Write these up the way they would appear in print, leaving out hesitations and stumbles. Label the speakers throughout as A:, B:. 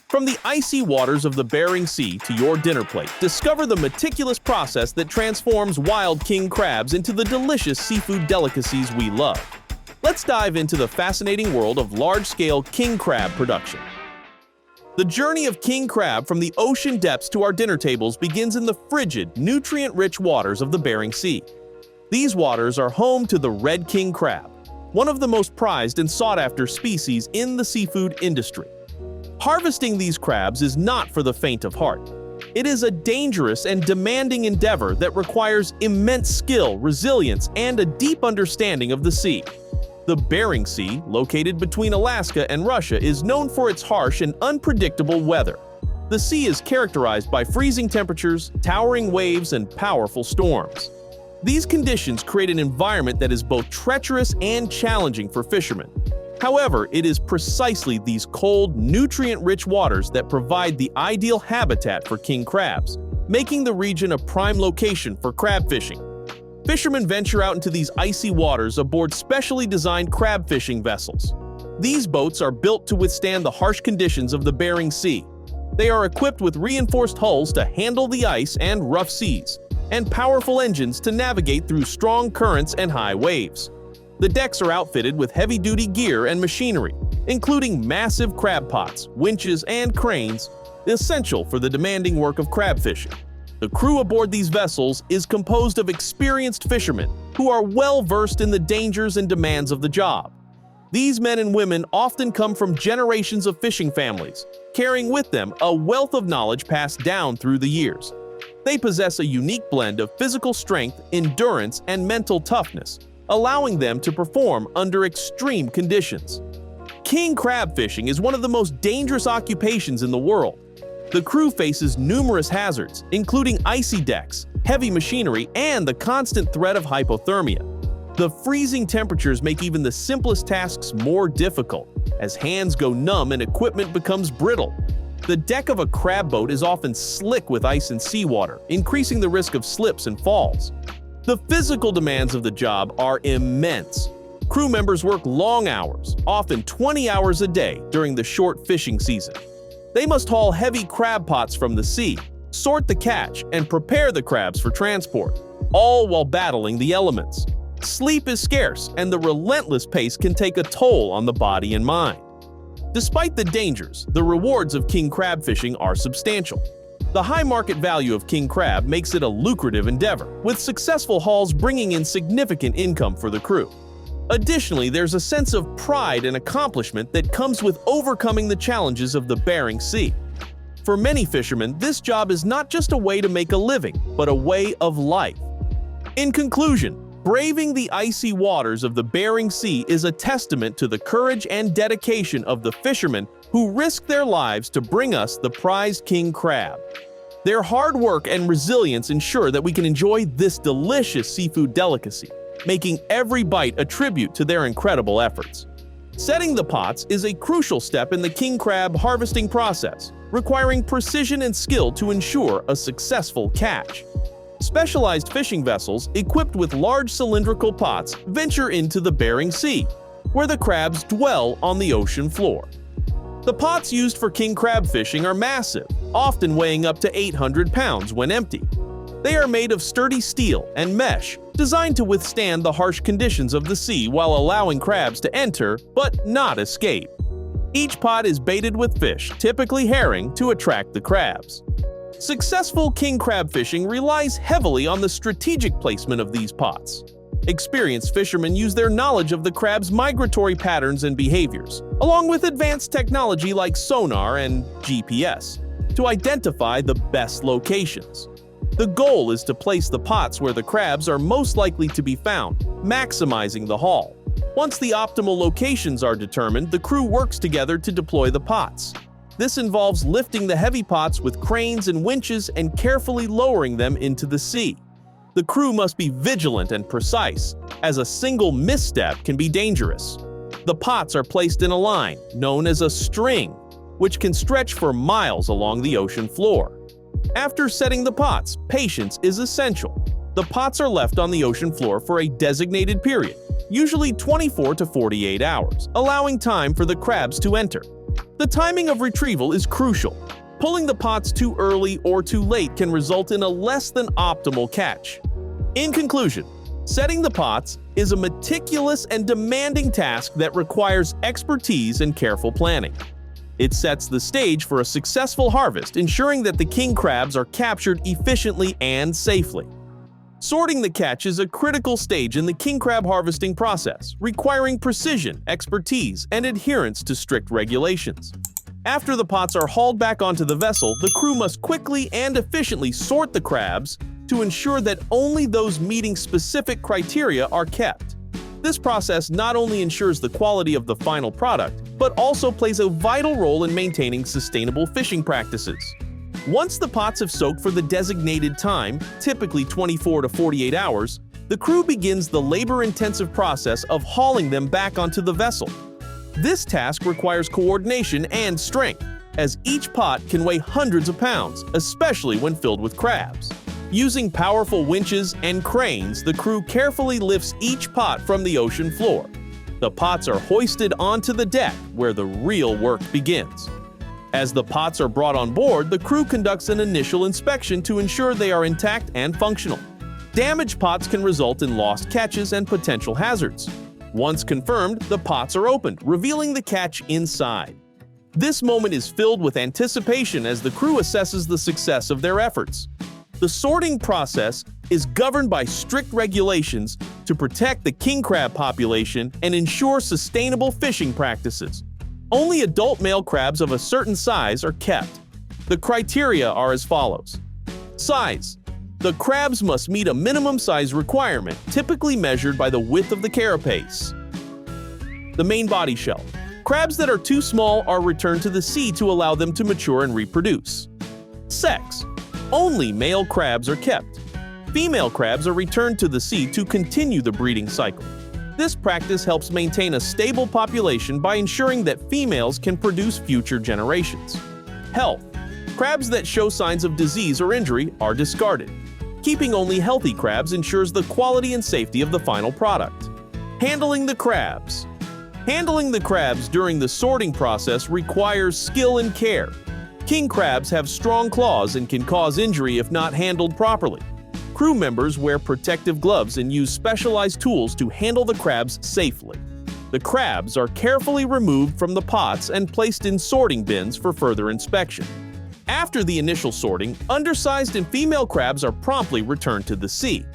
A: From the icy waters of the Bering Sea to your dinner plate, discover the meticulous process that transforms wild king crabs into the delicious seafood delicacies we love. Let's dive into the fascinating world of large-scale king crab production. The journey of king crab from the ocean depths to our dinner tables begins in the frigid, nutrient-rich waters of the Bering Sea. These waters are home to the red king crab, one of the most prized and sought-after species in the seafood industry. Harvesting these crabs is not for the faint of heart. It is a dangerous and demanding endeavor that requires immense skill, resilience, and a deep understanding of the sea. The Bering Sea, located between Alaska and Russia, is known for its harsh and unpredictable weather. The sea is characterized by freezing temperatures, towering waves, and powerful storms. These conditions create an environment that is both treacherous and challenging for fishermen. However, it is precisely these cold, nutrient-rich waters that provide the ideal habitat for king crabs, making the region a prime location for crab fishing. Fishermen venture out into these icy waters aboard specially designed crab fishing vessels. These boats are built to withstand the harsh conditions of the Bering Sea. They are equipped with reinforced hulls to handle the ice and rough seas, and powerful engines to navigate through strong currents and high waves. The decks are outfitted with heavy-duty gear and machinery, including massive crab pots, winches, and cranes, essential for the demanding work of crab fishing. The crew aboard these vessels is composed of experienced fishermen who are well-versed in the dangers and demands of the job. These men and women often come from generations of fishing families, carrying with them a wealth of knowledge passed down through the years. They possess a unique blend of physical strength, endurance, and mental toughness, allowing them to perform under extreme conditions. King crab fishing is one of the most dangerous occupations in the world. The crew faces numerous hazards, including icy decks, heavy machinery, and the constant threat of hypothermia. The freezing temperatures make even the simplest tasks more difficult, as hands go numb and equipment becomes brittle. The deck of a crab boat is often slick with ice and seawater, increasing the risk of slips and falls. The physical demands of the job are immense. Crew members work long hours, often 20 hours a day during the short fishing season. They must haul heavy crab pots from the sea, sort the catch, and prepare the crabs for transport, all while battling the elements. Sleep is scarce, and the relentless pace can take a toll on the body and mind. Despite the dangers, the rewards of king crab fishing are substantial. The high market value of king crab makes it a lucrative endeavor, with successful hauls bringing in significant income for the crew. Additionally, there's a sense of pride and accomplishment that comes with overcoming the challenges of the Bering Sea. For many fishermen, this job is not just a way to make a living, but a way of life. In conclusion, braving the icy waters of the Bering Sea is a testament to the courage and dedication of the fishermen who risk their lives to bring us the prized king crab. Their hard work and resilience ensure that we can enjoy this delicious seafood delicacy, making every bite a tribute to their incredible efforts. Setting the pots is a crucial step in the king crab harvesting process, requiring precision and skill to ensure a successful catch. Specialized fishing vessels equipped with large cylindrical pots venture into the Bering Sea, where the crabs dwell on the ocean floor. The pots used for king crab fishing are massive, often weighing up to 800 pounds when empty. They are made of sturdy steel and mesh, designed to withstand the harsh conditions of the sea while allowing crabs to enter but not escape. Each pot is baited with fish, typically herring, to attract the crabs. Successful king crab fishing relies heavily on the strategic placement of these pots. Experienced fishermen use their knowledge of the crab's migratory patterns and behaviors, along with advanced technology like sonar and GPS, to identify the best locations. The goal is to place the pots where the crabs are most likely to be found, maximizing the haul. Once the optimal locations are determined, the crew works together to deploy the pots. This involves lifting the heavy pots with cranes and winches and carefully lowering them into the sea. The crew must be vigilant and precise, as a single misstep can be dangerous. The pots are placed in a line, known as a string, which can stretch for miles along the ocean floor. After setting the pots, patience is essential. The pots are left on the ocean floor for a designated period, usually 24 to 48 hours, allowing time for the crabs to enter. The timing of retrieval is crucial. Pulling the pots too early or too late can result in a less than optimal catch. In conclusion, setting the pots is a meticulous and demanding task that requires expertise and careful planning. It sets the stage for a successful harvest, ensuring that the king crabs are captured efficiently and safely. Sorting the catch is a critical stage in the king crab harvesting process, requiring precision, expertise, and adherence to strict regulations. After the pots are hauled back onto the vessel, the crew must quickly and efficiently sort the crabs to ensure that only those meeting specific criteria are kept. This process not only ensures the quality of the final product, but also plays a vital role in maintaining sustainable fishing practices. Once the pots have soaked for the designated time, typically 24 to 48 hours, the crew begins the labor-intensive process of hauling them back onto the vessel. This task requires coordination and strength, as each pot can weigh hundreds of pounds, especially when filled with crabs. Using powerful winches and cranes, the crew carefully lifts each pot from the ocean floor. The pots are hoisted onto the deck, where the real work begins. As the pots are brought on board, the crew conducts an initial inspection to ensure they are intact and functional. Damaged pots can result in lost catches and potential hazards. Once confirmed, the pots are opened, revealing the catch inside. This moment is filled with anticipation as the crew assesses the success of their efforts. The sorting process is governed by strict regulations to protect the king crab population and ensure sustainable fishing practices. Only adult male crabs of a certain size are kept. The criteria are as follows. Size. The crabs must meet a minimum size requirement, typically measured by the width of the carapace. The main body shell. Crabs that are too small are returned to the sea to allow them to mature and reproduce. Sex. Only male crabs are kept. Female crabs are returned to the sea to continue the breeding cycle. This practice helps maintain a stable population by ensuring that females can produce future generations. Health. Crabs that show signs of disease or injury are discarded. Keeping only healthy crabs ensures the quality and safety of the final product. Handling the crabs. Handling the crabs during the sorting process requires skill and care. King crabs have strong claws and can cause injury if not handled properly. Crew members wear protective gloves and use specialized tools to handle the crabs safely. The crabs are carefully removed from the pots and placed in sorting bins for further inspection. After the initial sorting, undersized and female crabs are promptly returned to the sea.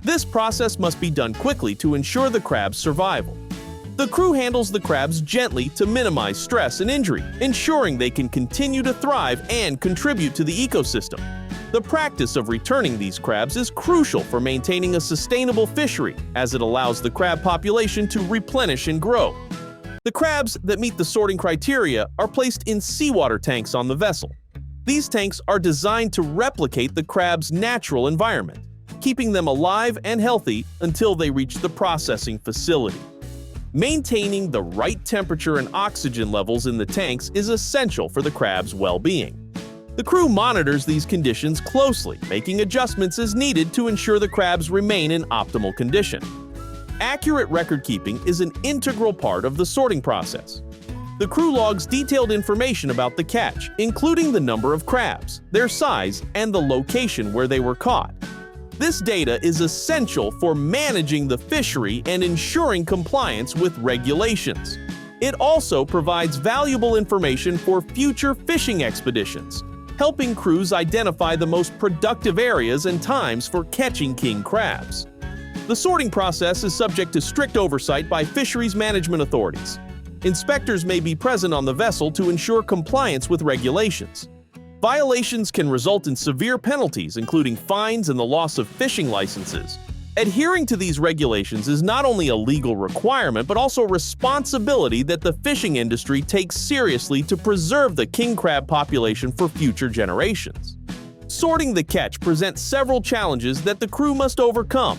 A: This process must be done quickly to ensure the crab's survival. The crew handles the crabs gently to minimize stress and injury, ensuring they can continue to thrive and contribute to the ecosystem. The practice of returning these crabs is crucial for maintaining a sustainable fishery, as it allows the crab population to replenish and grow. The crabs that meet the sorting criteria are placed in seawater tanks on the vessel. These tanks are designed to replicate the crab's natural environment, keeping them alive and healthy until they reach the processing facility. Maintaining the right temperature and oxygen levels in the tanks is essential for the crab's well-being. The crew monitors these conditions closely, making adjustments as needed to ensure the crabs remain in optimal condition. Accurate record-keeping is an integral part of the sorting process. The crew logs detailed information about the catch, including the number of crabs, their size, and the location where they were caught. This data is essential for managing the fishery and ensuring compliance with regulations. It also provides valuable information for future fishing expeditions, helping crews identify the most productive areas and times for catching king crabs. The sorting process is subject to strict oversight by fisheries management authorities. Inspectors may be present on the vessel to ensure compliance with regulations. Violations can result in severe penalties, including fines and the loss of fishing licenses. Adhering to these regulations is not only a legal requirement, but also a responsibility that the fishing industry takes seriously to preserve the king crab population for future generations. Sorting the catch presents several challenges that the crew must overcome.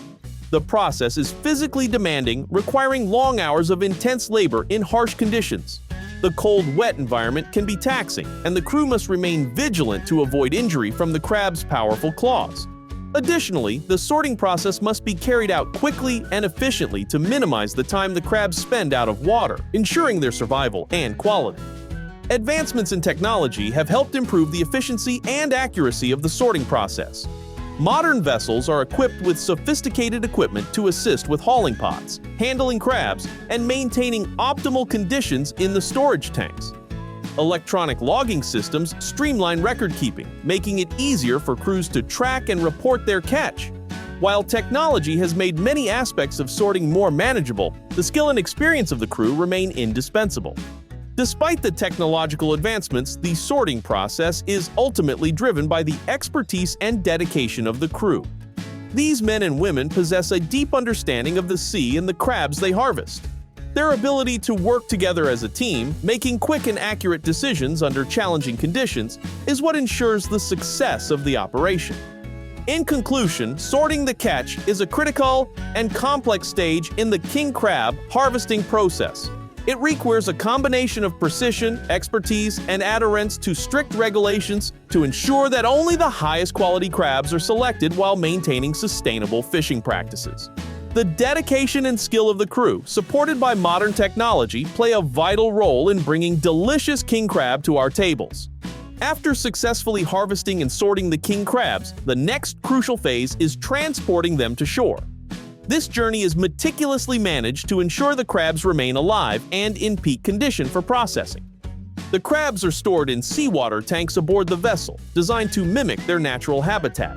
A: The process is physically demanding, requiring long hours of intense labor in harsh conditions. The cold, wet environment can be taxing, and the crew must remain vigilant to avoid injury from the crab's powerful claws. Additionally, the sorting process must be carried out quickly and efficiently to minimize the time the crabs spend out of water, ensuring their survival and quality. Advancements in technology have helped improve the efficiency and accuracy of the sorting process. Modern vessels are equipped with sophisticated equipment to assist with hauling pods, handling crabs, and maintaining optimal conditions in the storage tanks. Electronic logging systems streamline record-keeping, making it easier for crews to track and report their catch. While technology has made many aspects of sorting more manageable, the skill and experience of the crew remain indispensable. Despite the technological advancements, the sorting process is ultimately driven by the expertise and dedication of the crew. These men and women possess a deep understanding of the sea and the crabs they harvest. Their ability to work together as a team, making quick and accurate decisions under challenging conditions, is what ensures the success of the operation. In conclusion, sorting the catch is a critical and complex stage in the king crab harvesting process. It requires a combination of precision, expertise, and adherence to strict regulations to ensure that only the highest quality crabs are selected while maintaining sustainable fishing practices. The dedication and skill of the crew, supported by modern technology, play a vital role in bringing delicious king crab to our tables. After successfully harvesting and sorting the king crabs, the next crucial phase is transporting them to shore. This journey is meticulously managed to ensure the crabs remain alive and in peak condition for processing. The crabs are stored in seawater tanks aboard the vessel, designed to mimic their natural habitat.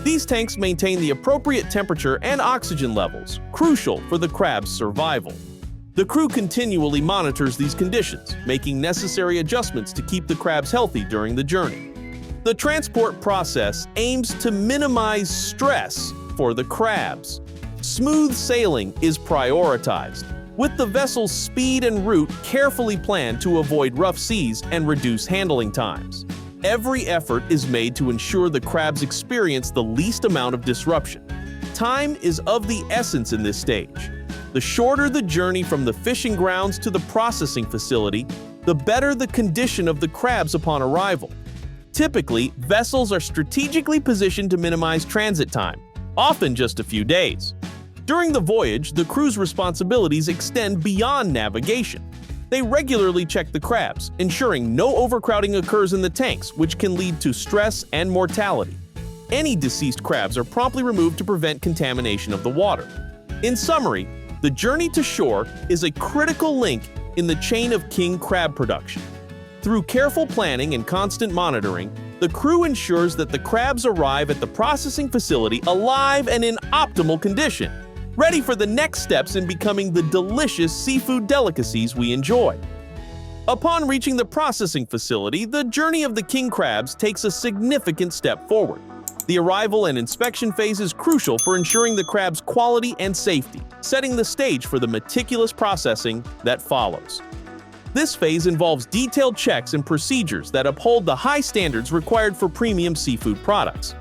A: These tanks maintain the appropriate temperature and oxygen levels, crucial for the crab's survival. The crew continually monitors these conditions, making necessary adjustments to keep the crabs healthy during the journey. The transport process aims to minimize stress for the crabs. Smooth sailing is prioritized, with the vessel's speed and route carefully planned to avoid rough seas and reduce handling times. Every effort is made to ensure the crabs experience the least amount of disruption. Time is of the essence in this stage. The shorter the journey from the fishing grounds to the processing facility, the better the condition of the crabs upon arrival. Typically, vessels are strategically positioned to minimize transit time, often just a few days. During the voyage, the crew's responsibilities extend beyond navigation. They regularly check the crabs, ensuring no overcrowding occurs in the tanks, which can lead to stress and mortality. Any deceased crabs are promptly removed to prevent contamination of the water. In summary, the journey to shore is a critical link in the chain of king crab production. Through careful planning and constant monitoring, the crew ensures that the crabs arrive at the processing facility alive and in optimal condition, ready for the next steps in becoming the delicious seafood delicacies we enjoy. Upon reaching the processing facility, the journey of the king crabs takes a significant step forward. The arrival and inspection phase is crucial for ensuring the crab's quality and safety, setting the stage for the meticulous processing that follows. This phase involves detailed checks and procedures that uphold the high standards required for premium seafood products.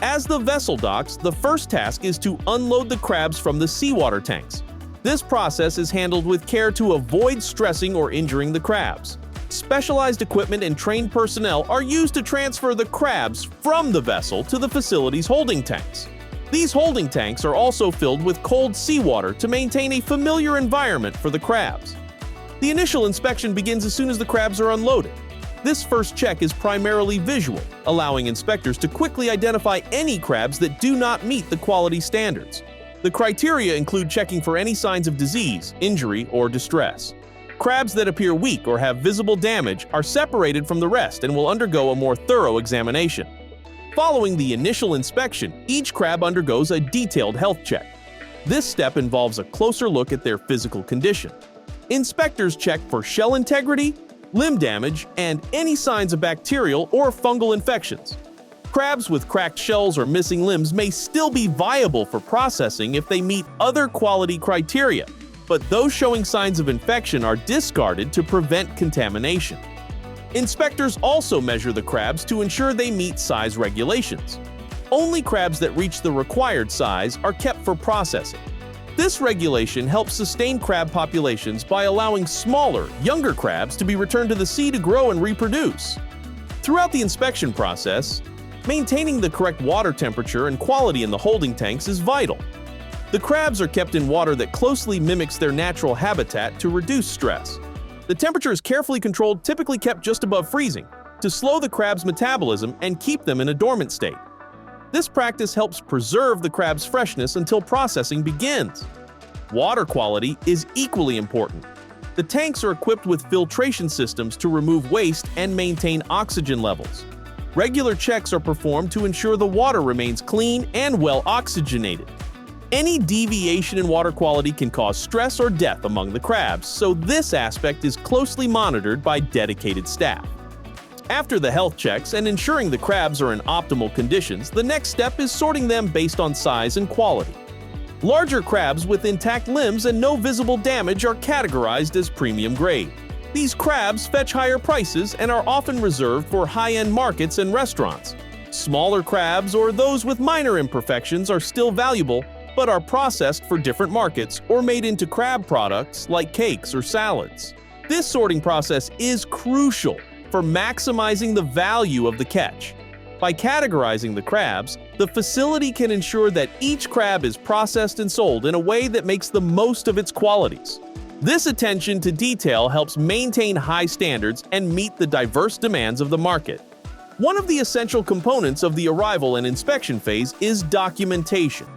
A: As the vessel docks, the first task is to unload the crabs from the seawater tanks. This process is handled with care to avoid stressing or injuring the crabs. Specialized equipment and trained personnel are used to transfer the crabs from the vessel to the facility's holding tanks. These holding tanks are also filled with cold seawater to maintain a familiar environment for the crabs. The initial inspection begins as soon as the crabs are unloaded. This first check is primarily visual, allowing inspectors to quickly identify any crabs that do not meet the quality standards. The criteria include checking for any signs of disease, injury, or distress. Crabs that appear weak or have visible damage are separated from the rest and will undergo a more thorough examination. Following the initial inspection, each crab undergoes a detailed health check. This step involves a closer look at their physical condition. Inspectors check for shell integrity, limb damage, and any signs of bacterial or fungal infections. Crabs with cracked shells or missing limbs may still be viable for processing if they meet other quality criteria, but those showing signs of infection are discarded to prevent contamination. Inspectors also measure the crabs to ensure they meet size regulations. Only crabs that reach the required size are kept for processing. This regulation helps sustain crab populations by allowing smaller, younger crabs to be returned to the sea to grow and reproduce. Throughout the inspection process, maintaining the correct water temperature and quality in the holding tanks is vital. The crabs are kept in water that closely mimics their natural habitat to reduce stress. The temperature is carefully controlled, typically kept just above freezing, to slow the crab's metabolism and keep them in a dormant state. This practice helps preserve the crab's freshness until processing begins. Water quality is equally important. The tanks are equipped with filtration systems to remove waste and maintain oxygen levels. Regular checks are performed to ensure the water remains clean and well oxygenated. Any deviation in water quality can cause stress or death among the crabs, so this aspect is closely monitored by dedicated staff. After the health checks and ensuring the crabs are in optimal conditions, the next step is sorting them based on size and quality. Larger crabs with intact limbs and no visible damage are categorized as premium grade. These crabs fetch higher prices and are often reserved for high-end markets and restaurants. Smaller crabs or those with minor imperfections are still valuable, but are processed for different markets or made into crab products like cakes or salads. This sorting process is crucial for maximizing the value of the catch. By categorizing the crabs, the facility can ensure that each crab is processed and sold in a way that makes the most of its qualities. This attention to detail helps maintain high standards and meet the diverse demands of the market. One of the essential components of the arrival and inspection phase is documentation.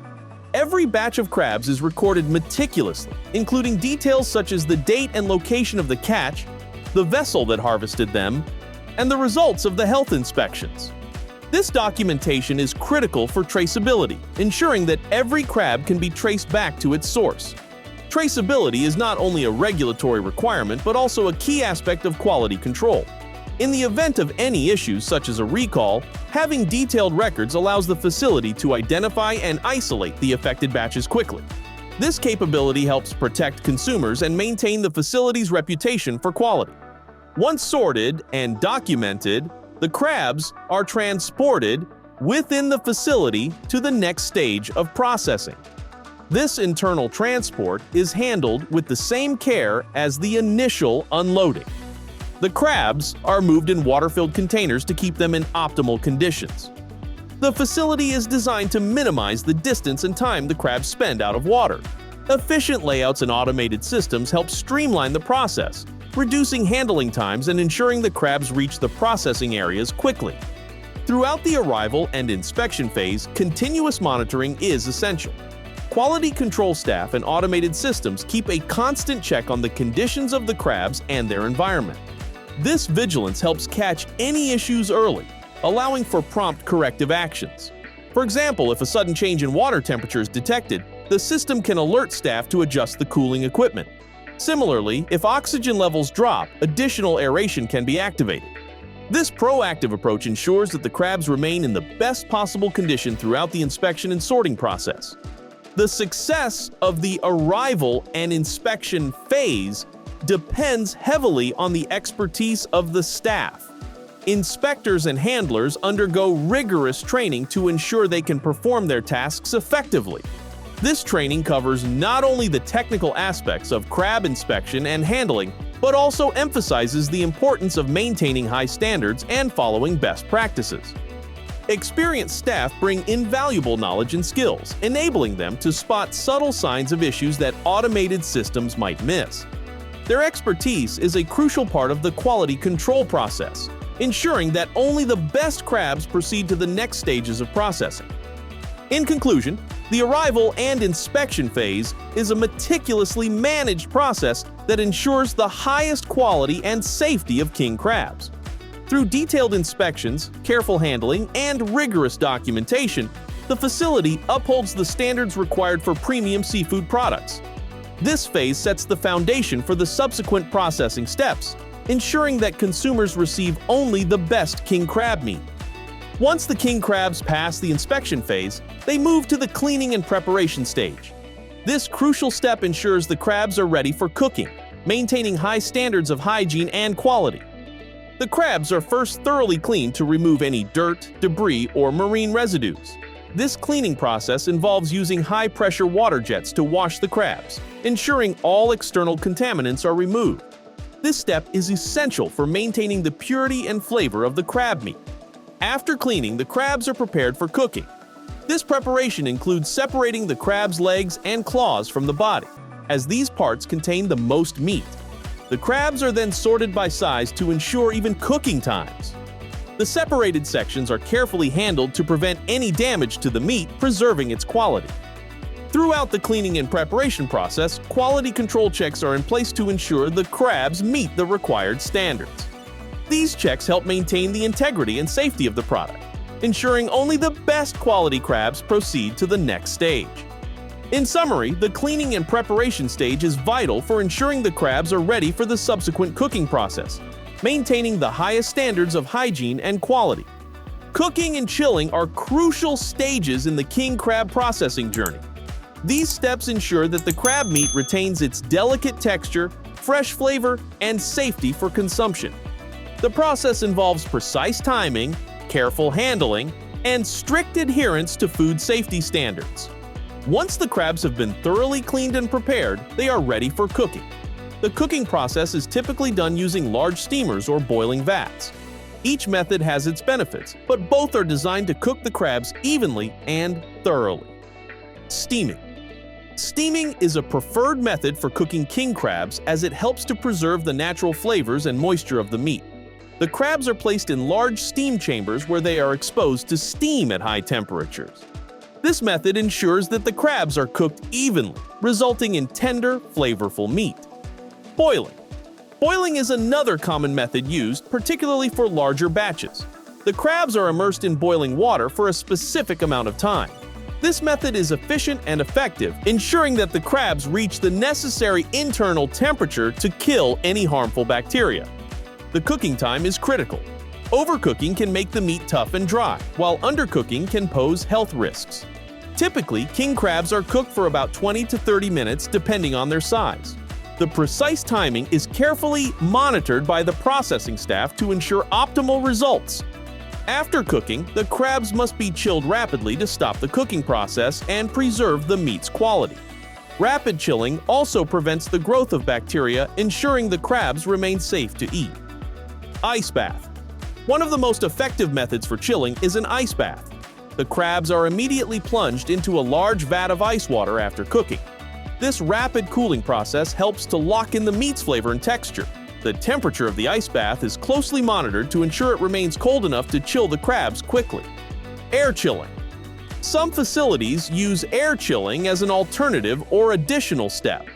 A: Every batch of crabs is recorded meticulously, including details such as the date and location of the catch, the vessel that harvested them, and the results of the health inspections. This documentation is critical for traceability, ensuring that every crab can be traced back to its source. Traceability is not only a regulatory requirement but also a key aspect of quality control. In the event of any issues such as a recall, having detailed records allows the facility to identify and isolate the affected batches quickly. This capability helps protect consumers and maintain the facility's reputation for quality. Once sorted and documented, the crabs are transported within the facility to the next stage of processing. This internal transport is handled with the same care as the initial unloading. The crabs are moved in water-filled containers to keep them in optimal conditions. The facility is designed to minimize the distance and time the crabs spend out of water. Efficient layouts and automated systems help streamline the process, reducing handling times and ensuring the crabs reach the processing areas quickly. Throughout the arrival and inspection phase, continuous monitoring is essential. Quality control staff and automated systems keep a constant check on the conditions of the crabs and their environment. This vigilance helps catch any issues early, allowing for prompt corrective actions. For example, if a sudden change in water temperature is detected, the system can alert staff to adjust the cooling equipment. Similarly, if oxygen levels drop, additional aeration can be activated. This proactive approach ensures that the crabs remain in the best possible condition throughout the inspection and sorting process. The success of the arrival and inspection phase depends heavily on the expertise of the staff. Inspectors and handlers undergo rigorous training to ensure they can perform their tasks effectively. This training covers not only the technical aspects of crab inspection and handling, but also emphasizes the importance of maintaining high standards and following best practices. Experienced staff bring invaluable knowledge and skills, enabling them to spot subtle signs of issues that automated systems might miss. Their expertise is a crucial part of the quality control process, ensuring that only the best crabs proceed to the next stages of processing. In conclusion, the arrival and inspection phase is a meticulously managed process that ensures the highest quality and safety of king crabs. Through detailed inspections, careful handling, and rigorous documentation, the facility upholds the standards required for premium seafood products. This phase sets the foundation for the subsequent processing steps, ensuring that consumers receive only the best king crab meat. Once the king crabs pass the inspection phase, they move to the cleaning and preparation stage. This crucial step ensures the crabs are ready for cooking, maintaining high standards of hygiene and quality. The crabs are first thoroughly cleaned to remove any dirt, debris, or marine residues. This cleaning process involves using high-pressure water jets to wash the crabs, ensuring all external contaminants are removed. This step is essential for maintaining the purity and flavor of the crab meat. After cleaning, the crabs are prepared for cooking. This preparation includes separating the crab's legs and claws from the body, as these parts contain the most meat. The crabs are then sorted by size to ensure even cooking times. The separated sections are carefully handled to prevent any damage to the meat, preserving its quality. Throughout the cleaning and preparation process, quality control checks are in place to ensure the crabs meet the required standards. These checks help maintain the integrity and safety of the product, ensuring only the best quality crabs proceed to the next stage. In summary, the cleaning and preparation stage is vital for ensuring the crabs are ready for the subsequent cooking process, maintaining the highest standards of hygiene and quality. Cooking and chilling are crucial stages in the king crab processing journey. These steps ensure that the crab meat retains its delicate texture, fresh flavor, and safety for consumption. The process involves precise timing, careful handling, and strict adherence to food safety standards. Once the crabs have been thoroughly cleaned and prepared, they are ready for cooking. The cooking process is typically done using large steamers or boiling vats. Each method has its benefits, but both are designed to cook the crabs evenly and thoroughly. Steaming. Steaming is a preferred method for cooking king crabs as it helps to preserve the natural flavors and moisture of the meat. The crabs are placed in large steam chambers where they are exposed to steam at high temperatures. This method ensures that the crabs are cooked evenly, resulting in tender, flavorful meat. Boiling. Boiling is another common method used, particularly for larger batches. The crabs are immersed in boiling water for a specific amount of time. This method is efficient and effective, ensuring that the crabs reach the necessary internal temperature to kill any harmful bacteria. The cooking time is critical. Overcooking can make the meat tough and dry, while undercooking can pose health risks. Typically, king crabs are cooked for about 20 to 30 minutes depending on their size. The precise timing is carefully monitored by the processing staff to ensure optimal results. After cooking, the crabs must be chilled rapidly to stop the cooking process and preserve the meat's quality. Rapid chilling also prevents the growth of bacteria, ensuring the crabs remain safe to eat. Ice bath. One of the most effective methods for chilling is an ice bath. The crabs are immediately plunged into a large vat of ice water after cooking. This rapid cooling process helps to lock in the meat's flavor and texture. The temperature of the ice bath is closely monitored to ensure it remains cold enough to chill the crabs quickly. Air chilling. Some facilities use air chilling as an alternative or additional step.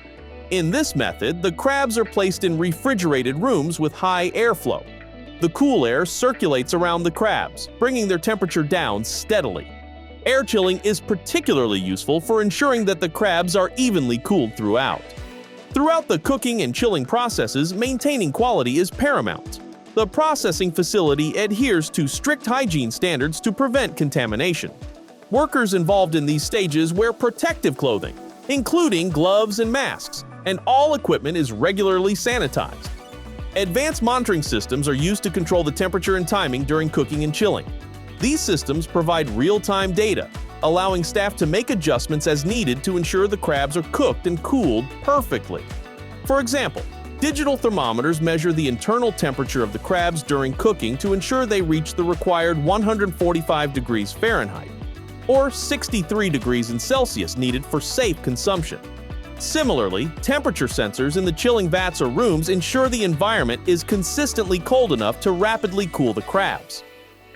A: In this method, the crabs are placed in refrigerated rooms with high airflow. The cool air circulates around the crabs, bringing their temperature down steadily. Air chilling is particularly useful for ensuring that the crabs are evenly cooled throughout. Throughout the cooking and chilling processes, maintaining quality is paramount. The processing facility adheres to strict hygiene standards to prevent contamination. Workers involved in these stages wear protective clothing, including gloves and masks, and all equipment is regularly sanitized. Advanced monitoring systems are used to control the temperature and timing during cooking and chilling. These systems provide real-time data, allowing staff to make adjustments as needed to ensure the crabs are cooked and cooled perfectly. For example, digital thermometers measure the internal temperature of the crabs during cooking to ensure they reach the required 145 degrees Fahrenheit, or 63 degrees in Celsius needed for safe consumption. Similarly, temperature sensors in the chilling vats or rooms ensure the environment is consistently cold enough to rapidly cool the crabs.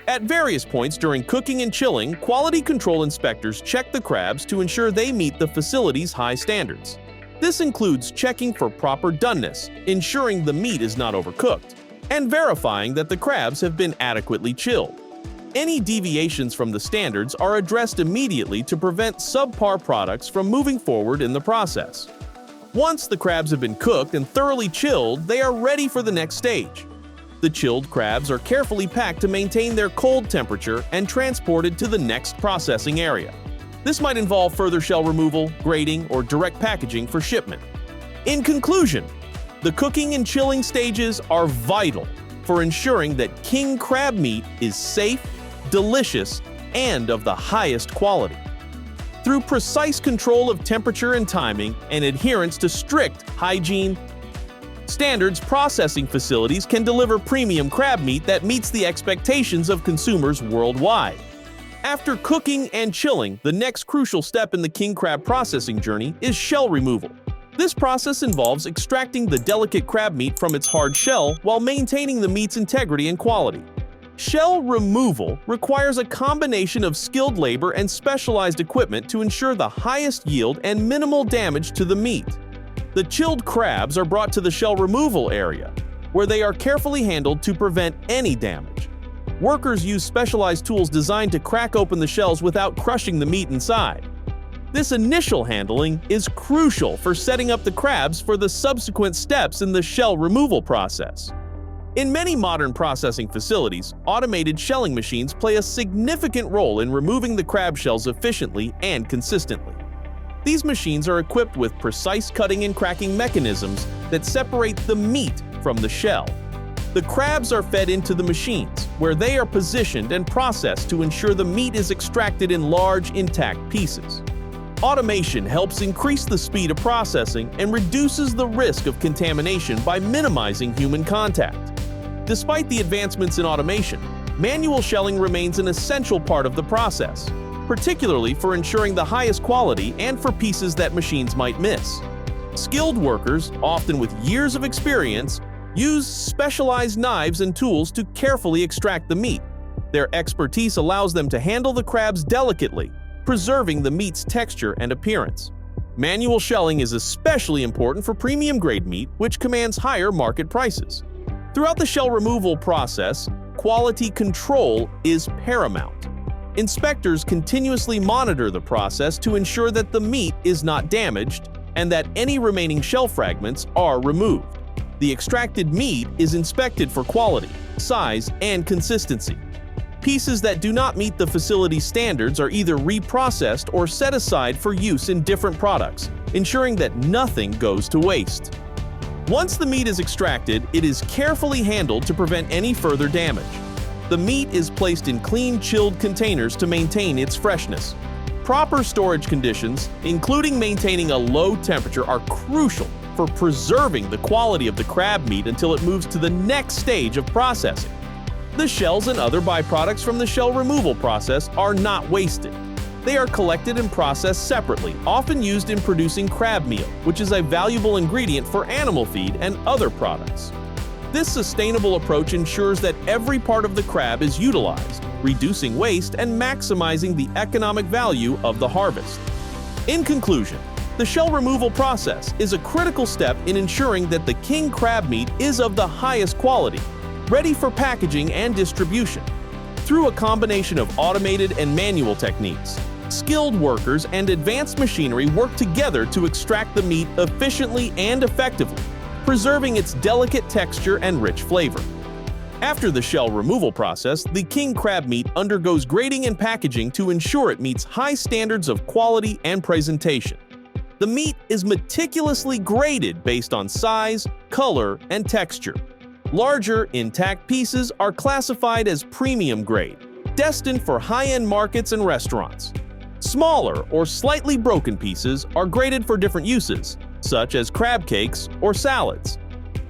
A: At various points during cooking and chilling, quality control inspectors check the crabs to ensure they meet the facility's high standards. This includes checking for proper doneness, ensuring the meat is not overcooked, and verifying that the crabs have been adequately chilled. Any deviations from the standards are addressed immediately to prevent subpar products from moving forward in the process. Once the crabs have been cooked and thoroughly chilled, they are ready for the next stage. The chilled crabs are carefully packed to maintain their cold temperature and transported to the next processing area. This might involve further shell removal, grading, or direct packaging for shipment. In conclusion, the cooking and chilling stages are vital for ensuring that king crab meat is safe, delicious, and of the highest quality. Through precise control of temperature and timing and adherence to strict hygiene standards, processing facilities can deliver premium crab meat that meets the expectations of consumers worldwide. After cooking and chilling, the next crucial step in the king crab processing journey is shell removal. This process involves extracting the delicate crab meat from its hard shell while maintaining the meat's integrity and quality. Shell removal requires a combination of skilled labor and specialized equipment to ensure the highest yield and minimal damage to the meat. The chilled crabs are brought to the shell removal area, where they are carefully handled to prevent any damage. Workers use specialized tools designed to crack open the shells without crushing the meat inside. This initial handling is crucial for setting up the crabs for the subsequent steps in the shell removal process. In many modern processing facilities, automated shelling machines play a significant role in removing the crab shells efficiently and consistently. These machines are equipped with precise cutting and cracking mechanisms that separate the meat from the shell. The crabs are fed into the machines, where they are positioned and processed to ensure the meat is extracted in large, intact pieces. Automation helps increase the speed of processing and reduces the risk of contamination by minimizing human contact. Despite the advancements in automation, manual shelling remains an essential part of the process, particularly for ensuring the highest quality and for pieces that machines might miss. Skilled workers, often with years of experience, use specialized knives and tools to carefully extract the meat. Their expertise allows them to handle the crabs delicately, preserving the meat's texture and appearance. Manual shelling is especially important for premium-grade meat, which commands higher market prices. Throughout the shell removal process, quality control is paramount. Inspectors continuously monitor the process to ensure that the meat is not damaged and that any remaining shell fragments are removed. The extracted meat is inspected for quality, size, and consistency. Pieces that do not meet the facility's standards are either reprocessed or set aside for use in different products, ensuring that nothing goes to waste. Once the meat is extracted, it is carefully handled to prevent any further damage. The meat is placed in clean, chilled containers to maintain its freshness. Proper storage conditions, including maintaining a low temperature, are crucial for preserving the quality of the crab meat until it moves to the next stage of processing. The shells and other byproducts from the shell removal process are not wasted. They are collected and processed separately, often used in producing crab meal, which is a valuable ingredient for animal feed and other products. This sustainable approach ensures that every part of the crab is utilized, reducing waste and maximizing the economic value of the harvest. In conclusion, the shell removal process is a critical step in ensuring that the king crab meat is of the highest quality, ready for packaging and distribution. Through a combination of automated and manual techniques, skilled workers and advanced machinery work together to extract the meat efficiently and effectively, preserving its delicate texture and rich flavor. After the shell removal process, the king crab meat undergoes grading and packaging to ensure it meets high standards of quality and presentation. The meat is meticulously graded based on size, color, and texture. Larger, intact pieces are classified as premium grade, destined for high-end markets and restaurants. Smaller or slightly broken pieces are graded for different uses, such as crab cakes or salads.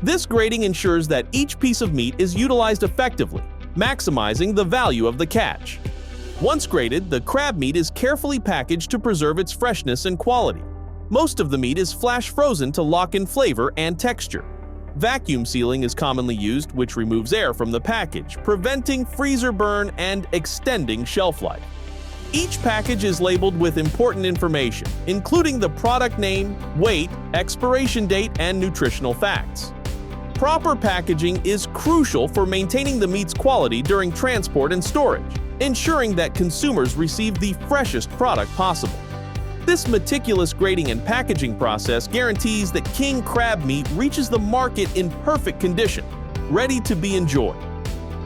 A: This grading ensures that each piece of meat is utilized effectively, maximizing the value of the catch. Once graded, the crab meat is carefully packaged to preserve its freshness and quality. Most of the meat is flash frozen to lock in flavor and texture. Vacuum sealing is commonly used, which removes air from the package, preventing freezer burn and extending shelf life. Each package is labeled with important information, including the product name, weight, expiration date, and nutritional facts. Proper packaging is crucial for maintaining the meat's quality during transport and storage, ensuring that consumers receive the freshest product possible. This meticulous grading and packaging process guarantees that king crab meat reaches the market in perfect condition, ready to be enjoyed.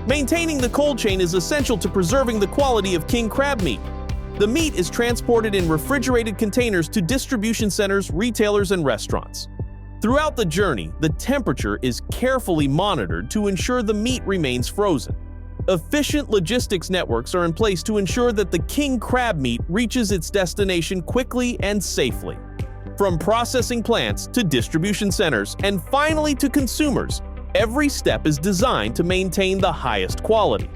A: Maintaining the cold chain is essential to preserving the quality of king crab meat. The meat is transported in refrigerated containers to distribution centers, retailers, and restaurants. Throughout the journey, the temperature is carefully monitored to ensure the meat remains frozen. Efficient logistics networks are in place to ensure that the king crab meat reaches its destination quickly and safely. From processing plants to distribution centers and finally to consumers, every step is designed to maintain the highest quality.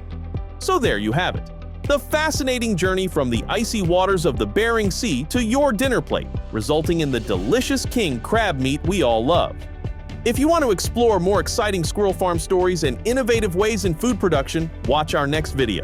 A: So there you have it. The fascinating journey from the icy waters of the Bering Sea to your dinner plate, resulting in the delicious king crab meat we all love. If you want to explore more exciting squirrel farm stories and innovative ways in food production, watch our next video.